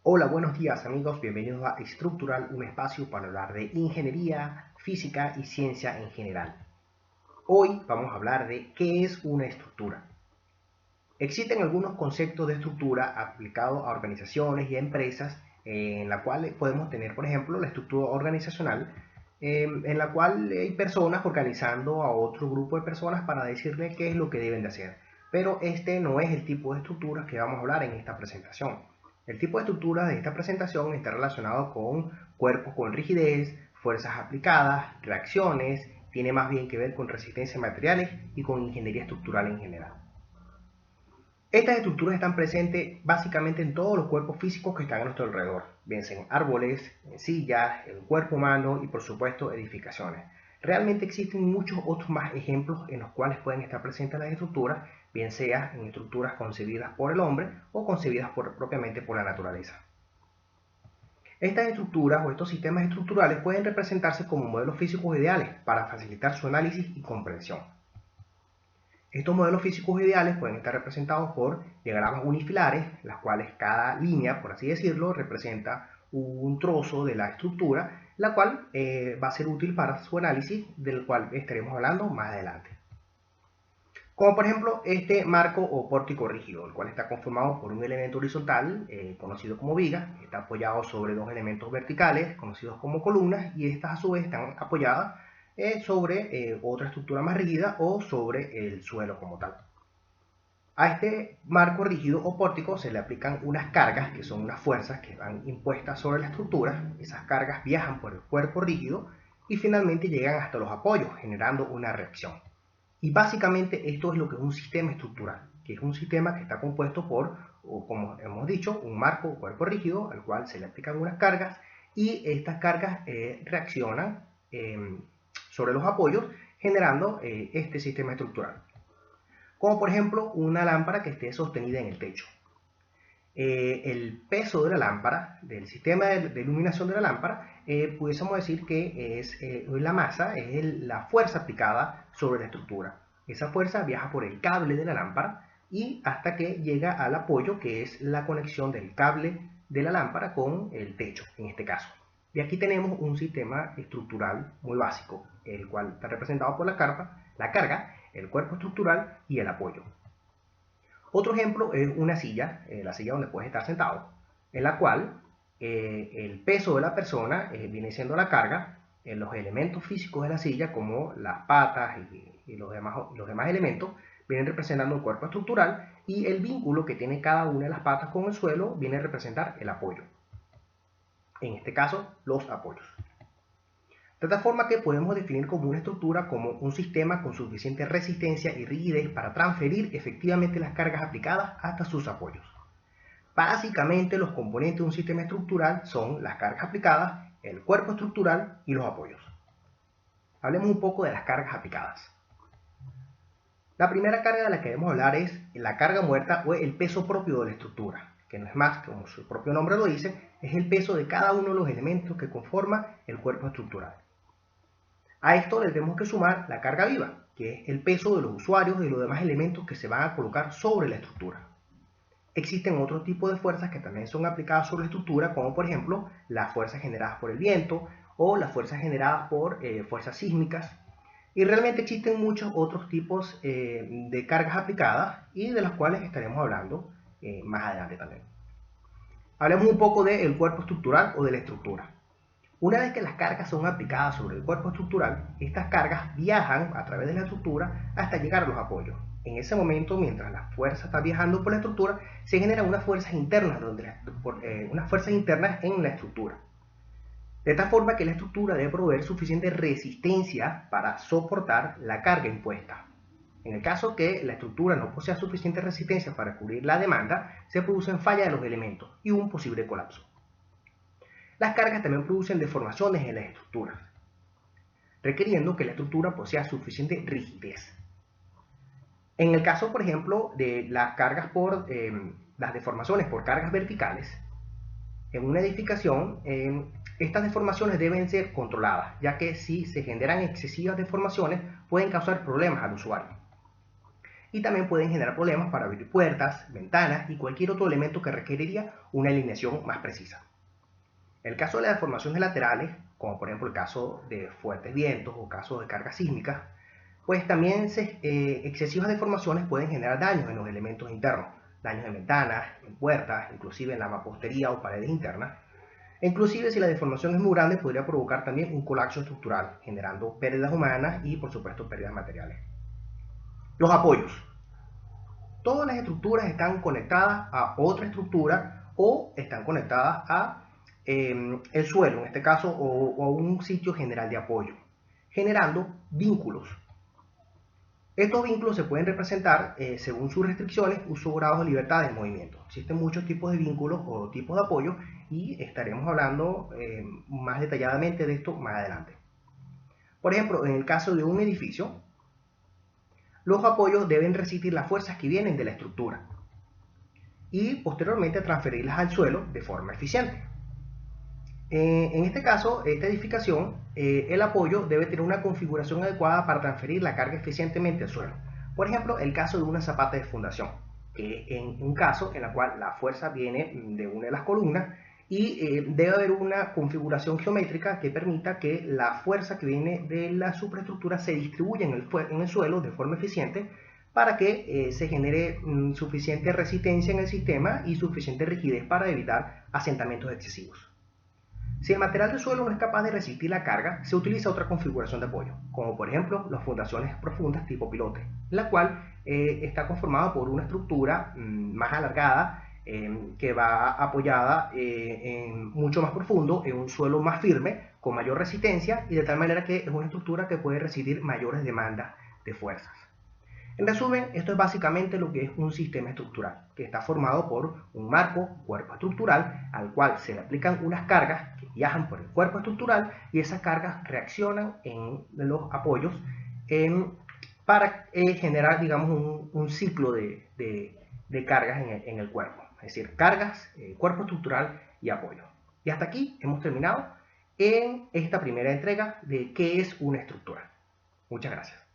Hola, buenos días amigos, bienvenidos a Estructural, un espacio para hablar de ingeniería, física y ciencia en general. Hoy vamos a hablar de qué es una estructura. Existen algunos conceptos de estructura aplicados a organizaciones y a empresas en la cual podemos tener, por ejemplo, la estructura organizacional, en la cual hay personas organizando a otro grupo de personas para decirle qué es lo que deben de hacer. Pero este no es el tipo de estructuras que vamos a hablar en esta presentación. El tipo de estructura de esta presentación está relacionado con cuerpos con rigidez, fuerzas aplicadas, reacciones, tiene más bien que ver con resistencia a materiales y con ingeniería estructural en general. Estas estructuras están presentes básicamente en todos los cuerpos físicos que están a nuestro alrededor, bien sean árboles, en sillas, el cuerpo humano y por supuesto edificaciones. Realmente existen muchos otros más ejemplos en los cuales pueden estar presentes las estructuras, bien sea en estructuras concebidas por el hombre o concebidas propiamente por la naturaleza. Estas estructuras o estos sistemas estructurales pueden representarse como modelos físicos ideales para facilitar su análisis y comprensión. Estos modelos físicos ideales pueden estar representados por diagramas unifilares, las cuales cada línea, por así decirlo, representa un trozo de la estructura, la cual va a ser útil para su análisis, del cual estaremos hablando más adelante. Como por ejemplo este marco o pórtico rígido, el cual está conformado por un elemento horizontal, conocido como viga, está apoyado sobre dos elementos verticales, conocidos como columnas, y estas a su vez están apoyadas sobre otra estructura más rígida o sobre el suelo como tal. A este marco rígido o pórtico se le aplican unas cargas, que son unas fuerzas que van impuestas sobre la estructura. Esas cargas viajan por el cuerpo rígido y finalmente llegan hasta los apoyos, generando una reacción. Y básicamente esto es lo que es un sistema estructural, que es un sistema que está compuesto por, como hemos dicho, un marco o cuerpo rígido al cual se le aplican unas cargas y estas cargas reaccionan sobre los apoyos generando este sistema estructural. Como por ejemplo una lámpara que esté sostenida en el techo. El peso de la lámpara, del sistema de iluminación de la lámpara, pudiésemos decir que es la masa, es la fuerza aplicada sobre la estructura. Esa fuerza viaja por el cable de la lámpara y hasta que llega al apoyo, que es la conexión del cable de la lámpara con el techo, en este caso. Y aquí tenemos un sistema estructural muy básico, el cual está representado por la carga, el cuerpo estructural y el apoyo. Otro ejemplo es una silla, la silla donde puedes estar sentado, en la cual el peso de la persona viene siendo la carga, los elementos físicos de la silla, como las patas y los demás elementos, vienen representando el cuerpo estructural y el vínculo que tiene cada una de las patas con el suelo viene a representar el apoyo. En este caso, los apoyos. De tal forma que podemos definir como una estructura como un sistema con suficiente resistencia y rigidez para transferir efectivamente las cargas aplicadas hasta sus apoyos. Básicamente los componentes de un sistema estructural son las cargas aplicadas, el cuerpo estructural y los apoyos. Hablemos un poco de las cargas aplicadas. La primera carga de la que debemos hablar es la carga muerta o el peso propio de la estructura, que no es más, como su propio nombre lo dice, es el peso de cada uno de los elementos que conforman el cuerpo estructural. A esto le tenemos que sumar la carga viva, que es el peso de los usuarios y de los demás elementos que se van a colocar sobre la estructura. Existen otros tipos de fuerzas que también son aplicadas sobre la estructura, como por ejemplo las fuerzas generadas por el viento o las fuerzas generadas por fuerzas sísmicas. Y realmente existen muchos otros tipos de cargas aplicadas y de las cuales estaremos hablando más adelante también. Hablemos un poco del cuerpo estructural o de la estructura. Una vez que las cargas son aplicadas sobre el cuerpo estructural, estas cargas viajan a través de la estructura hasta llegar a los apoyos. En ese momento, mientras la fuerza está viajando por la estructura, se generan unas fuerzas internas, en la estructura. De tal forma que la estructura debe proveer suficiente resistencia para soportar la carga impuesta. En el caso que la estructura no posea suficiente resistencia para cubrir la demanda, se producen fallas de los elementos y un posible colapso. Las cargas también producen deformaciones en las estructuras, requiriendo que la estructura posea suficiente rigidez. En el caso, por ejemplo, de las cargas por las deformaciones por cargas verticales, en una edificación, estas deformaciones deben ser controladas, ya que si se generan excesivas deformaciones pueden causar problemas al usuario. y también pueden generar problemas para abrir puertas, ventanas y cualquier otro elemento que requeriría una alineación más precisa. El caso de las deformaciones laterales, como por ejemplo el caso de fuertes vientos o casos de cargas sísmicas, pues también excesivas deformaciones pueden generar daños en los elementos internos, daños en ventanas, en puertas, inclusive en la mampostería o paredes internas. E inclusive si la deformación es muy grande podría provocar también un colapso estructural, generando pérdidas humanas y por supuesto pérdidas materiales. Los apoyos. Todas las estructuras están conectadas a otra estructura o están conectadas a el suelo, en este caso, o a un sitio general de apoyo, generando vínculos. Estos vínculos se pueden representar según sus restricciones, uso, grados de libertad de movimiento. Existen muchos tipos de vínculos o tipos de apoyo y estaremos hablando más detalladamente de esto más adelante. Por ejemplo, en el caso de un edificio, los apoyos deben resistir las fuerzas que vienen de la estructura y posteriormente transferirlas al suelo de forma eficiente. En este caso, esta edificación, el apoyo debe tener una configuración adecuada para transferir la carga eficientemente al suelo. Por ejemplo, el caso de una zapata de fundación, que es un caso en el cual la fuerza viene de una de las columnas y debe haber una configuración geométrica que permita que la fuerza que viene de la superestructura se distribuya en el suelo de forma eficiente para que se genere suficiente resistencia en el sistema y suficiente rigidez para evitar asentamientos excesivos. Si el material del suelo no es capaz de resistir la carga, se utiliza otra configuración de apoyo, como por ejemplo las fundaciones profundas tipo pilote, la cual está conformada por una estructura más alargada que va apoyada mucho más profundo en un suelo más firme, con mayor resistencia y de tal manera que es una estructura que puede resistir mayores demandas de fuerzas. En resumen, esto es básicamente lo que es un sistema estructural, que está formado por un marco, cuerpo estructural, al cual se le aplican unas cargas que viajan por el cuerpo estructural y esas cargas reaccionan en los apoyos para generar, digamos, un ciclo de cargas en el cuerpo, es decir, cargas, cuerpo estructural y apoyo. Y hasta aquí hemos terminado en esta primera entrega de qué es una estructura. Muchas gracias.